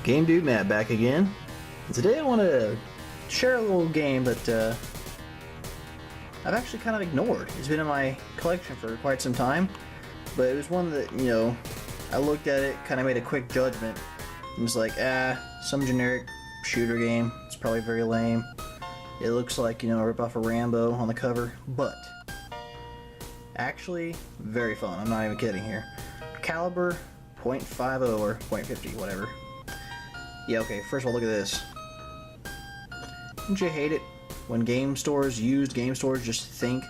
GameDudeMat back again. And today I want to share a little game that I've actually kind of ignored. It's been in my collection for quite some time, but it was one that, I looked at it, kind of made a quick judgment, and was like, some generic shooter game. It's probably very lame. It looks like, a rip-off of Rambo on the cover, but actually very fun. I'm not even kidding here. Caliber.50 or .50, whatever. Yeah, okay, first of all, look at this. Don't you hate it when used game stores just think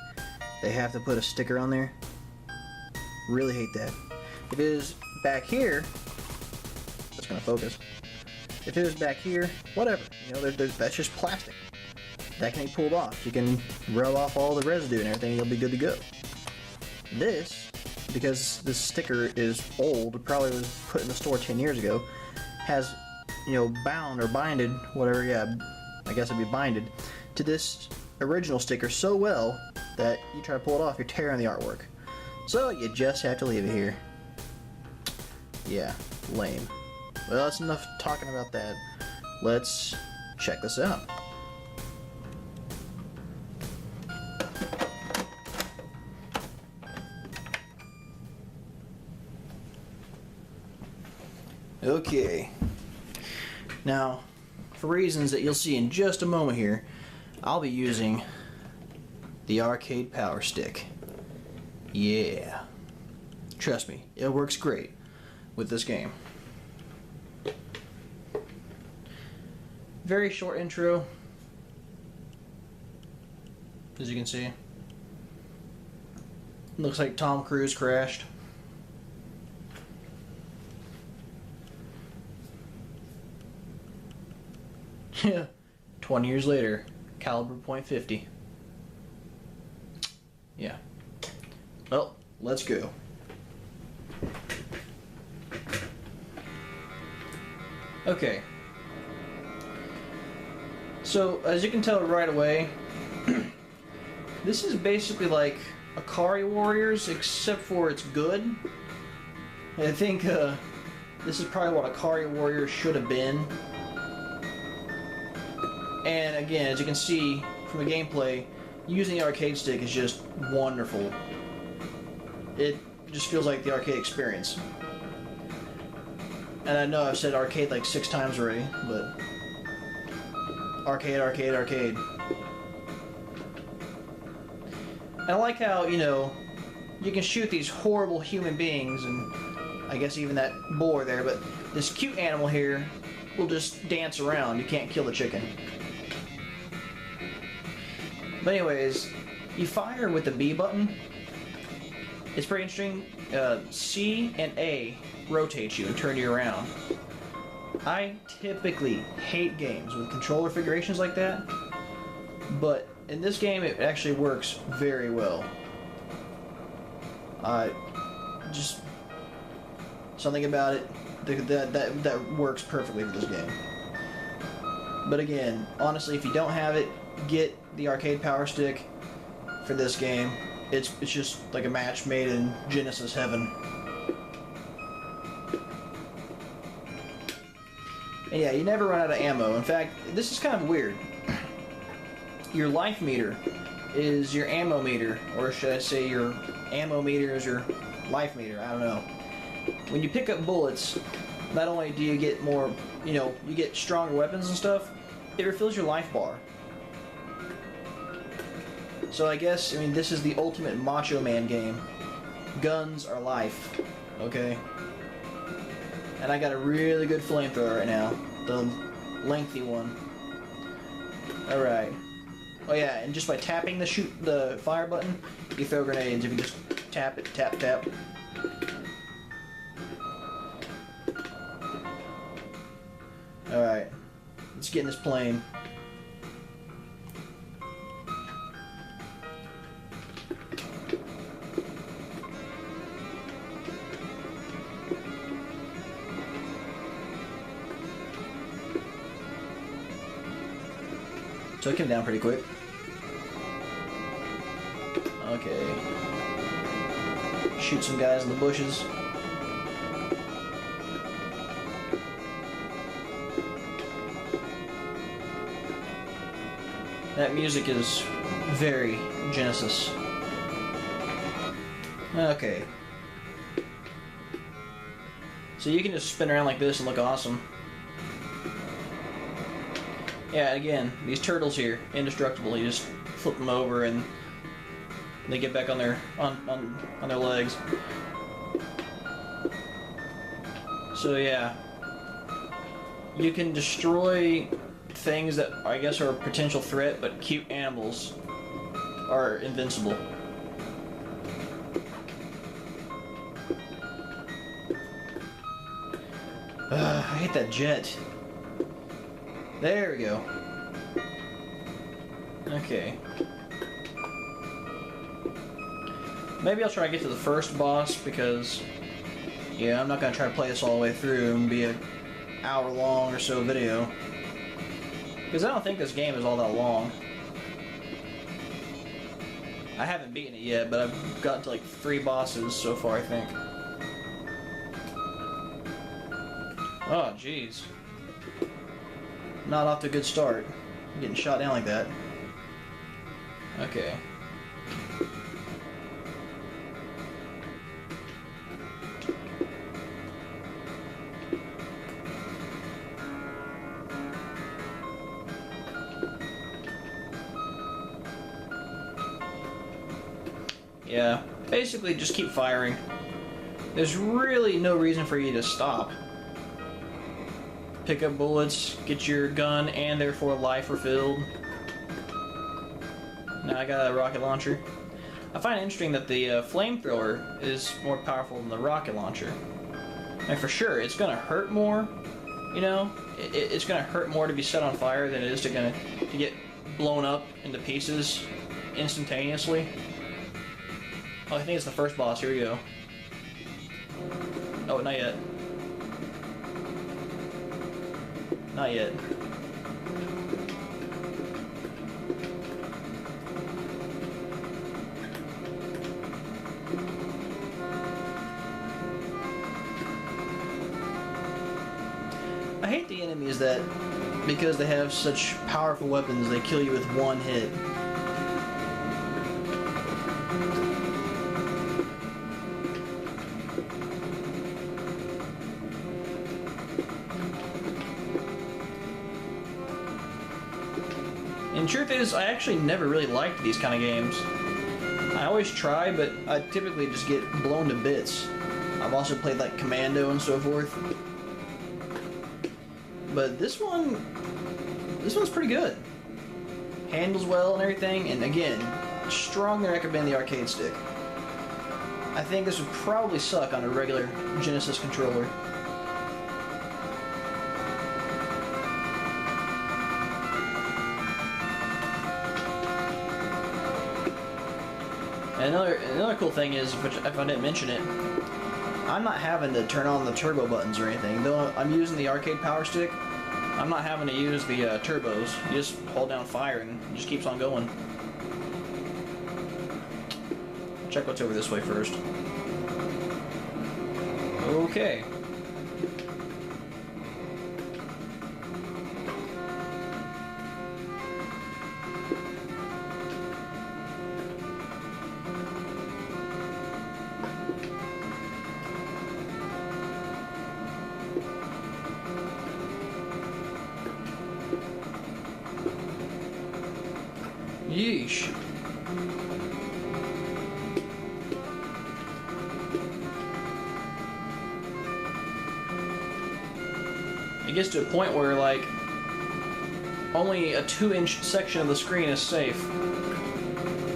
they have to put a sticker on there? Really hate that. If it was back here, that's gonna focus. If it was back here, whatever. That's just plastic. That can be pulled off. You can rub off all the residue and everything, you'll be good to go. This, because this sticker is old, it probably was put in the store 10 years ago, has, bound or binded, whatever, yeah, I guess it'd be binded, to this original sticker so well that you try to pull it off, you're tearing the artwork. So you just have to leave it here. Yeah, lame. Well, that's enough talking about that. Let's check this out. Okay. Now, for reasons that you'll see in just a moment here, I'll be using the arcade power stick. Yeah. Trust me, it works great with this game. Very short intro, as you can see. Looks like Tom Cruise crashed. Yeah, 20 years later, Caliber.50. Yeah. Well, let's go. Okay. So, as you can tell right away, this is basically like Akari Warriors, except for it's good. I think this is probably what Akari Warriors should have been. And again, as you can see from the gameplay, using the arcade stick is just wonderful. It just feels like the arcade experience. And I know I've said arcade like 6 times already, but arcade, arcade, arcade. And I like how, you can shoot these horrible human beings, and I guess even that boar there, but this cute animal here will just dance around. You can't kill the chicken. But anyways, you fire with the B button. It's pretty interesting. C and A rotate you and turn you around. I typically hate games with controller configurations like that, but in this game it actually works very well. Just something about it that works perfectly for this game. But again, honestly, if you don't have it, get the arcade power stick for this game. It's just like a match made in Genesis heaven. And yeah, you never run out of ammo. In fact, this is kind of weird. Your life meter is your ammo meter, or should I say your ammo meter is your life meter, I don't know. When you pick up bullets, not only do you get more, you get stronger weapons and stuff, it refills your life bar. So I guess, this is the ultimate Macho Man game. Guns are life, okay? And I got a really good flamethrower right now, the lengthy one. Alright. Oh yeah, and just by tapping the fire button, you throw grenades. If you just tap it, tap, tap. Alright, let's get in this plane. So it came down pretty quick. Okay. Shoot some guys in the bushes. That music is very Genesis. Okay. So you can just spin around like this and look awesome. Yeah, again, these turtles here, indestructible. You just flip them over and they get back on their on their legs. So yeah, you can destroy things that I guess are a potential threat, but cute animals are invincible. I hate that jet. There we go. Okay. Maybe I'll try to get to the first boss because, yeah, I'm not going to try to play this all the way through and be an hour-long or so video. Because I don't think this game is all that long. I haven't beaten it yet, but I've gotten to like 3 bosses so far, I think. Oh, jeez. Not off to a good start. I'm getting shot down like that. Okay. Yeah, basically just keep firing. There's really no reason for you to stop. Pick up bullets, get your gun, and therefore life refilled. Now I got a rocket launcher. I find it interesting that the flamethrower is more powerful than the rocket launcher. And for sure, it's gonna hurt more. You know, it's gonna hurt more to be set on fire than it is to get blown up into pieces instantaneously. Oh, I think it's the first boss. Here we go. Oh, not yet. Not yet. I hate the enemies that, because they have such powerful weapons, they kill you with one hit. And truth is, I actually never really liked these kind of games. I always try, but I typically just get blown to bits. I've also played like Commando and so forth. But this one's pretty good. Handles well and everything, and again, strongly recommend the arcade stick. I think this would probably suck on a regular Genesis controller. And another cool thing is, which if I didn't mention it, I'm not having to turn on the turbo buttons or anything. Though I'm using the arcade power stick, I'm not having to use the turbos. You just hold down fire and it just keeps on going. Check what's over this way first. Okay. Yeesh. It gets to a point where, like, only a 2-inch section of the screen is safe.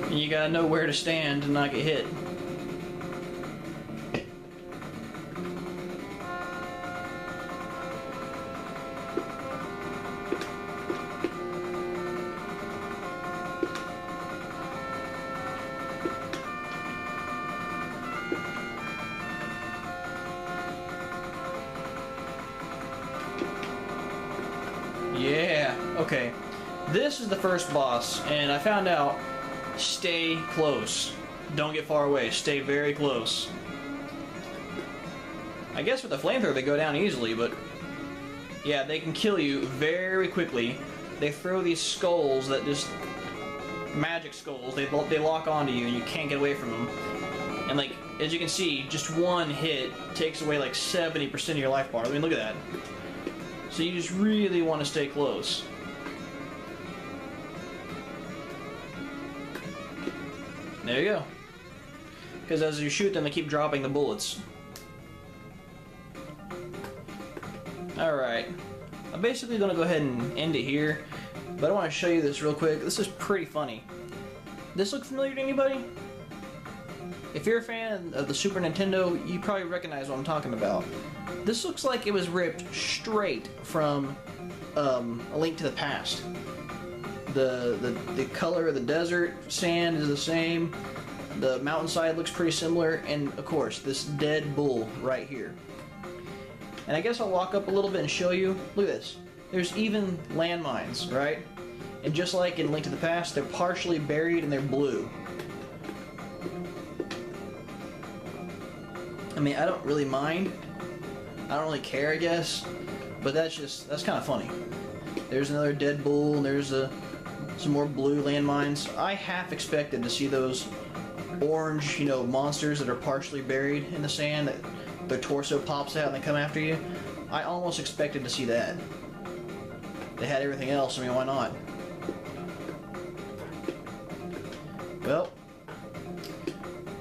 And you gotta know where to stand to not get hit. Yeah, okay. This is the first boss, and I found out, stay close. Don't get far away, stay very close. I guess with the flamethrower they go down easily, but yeah, they can kill you very quickly. they throw these skulls that just magic skulls. They lock onto you and you can't get away from them. And like as you can see, just one hit takes away like 70% of your life bar. I mean, look at that. So you just really want to stay close. There you go. Because as you shoot them, they keep dropping the bullets. Alright. I'm basically going to go ahead and end it here. But I want to show you this real quick. This is pretty funny. This look familiar to anybody? If you're a fan of the Super Nintendo, you probably recognize what I'm talking about. This looks like it was ripped straight from A Link to the Past. The color of the desert sand is the same. The mountainside looks pretty similar, and of course this dead bull right here. And I guess I'll walk up a little bit and show you. Look at this. There's even landmines, right? And just like in Link to the Past, they're partially buried and they're blue. I mean, I don't really mind. I don't really care, I guess. But that's kind of funny. There's another dead bull, and there's some more blue landmines. I half expected to see those orange, monsters that are partially buried in the sand, that their torso pops out and they come after you. I almost expected to see that. They had everything else, I mean, why not? Well,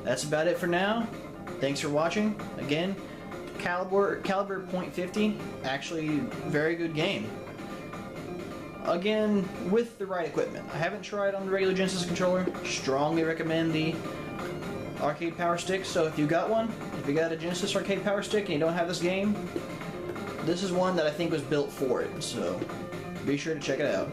that's about it for now. Thanks for watching. Again, Caliber.50, actually very good game. Again, with the right equipment. I haven't tried on the regular Genesis controller. Strongly recommend the arcade power stick. So if you got one, if you got a Genesis arcade power stick and you don't have this game, this is one that I think was built for it. So be sure to check it out.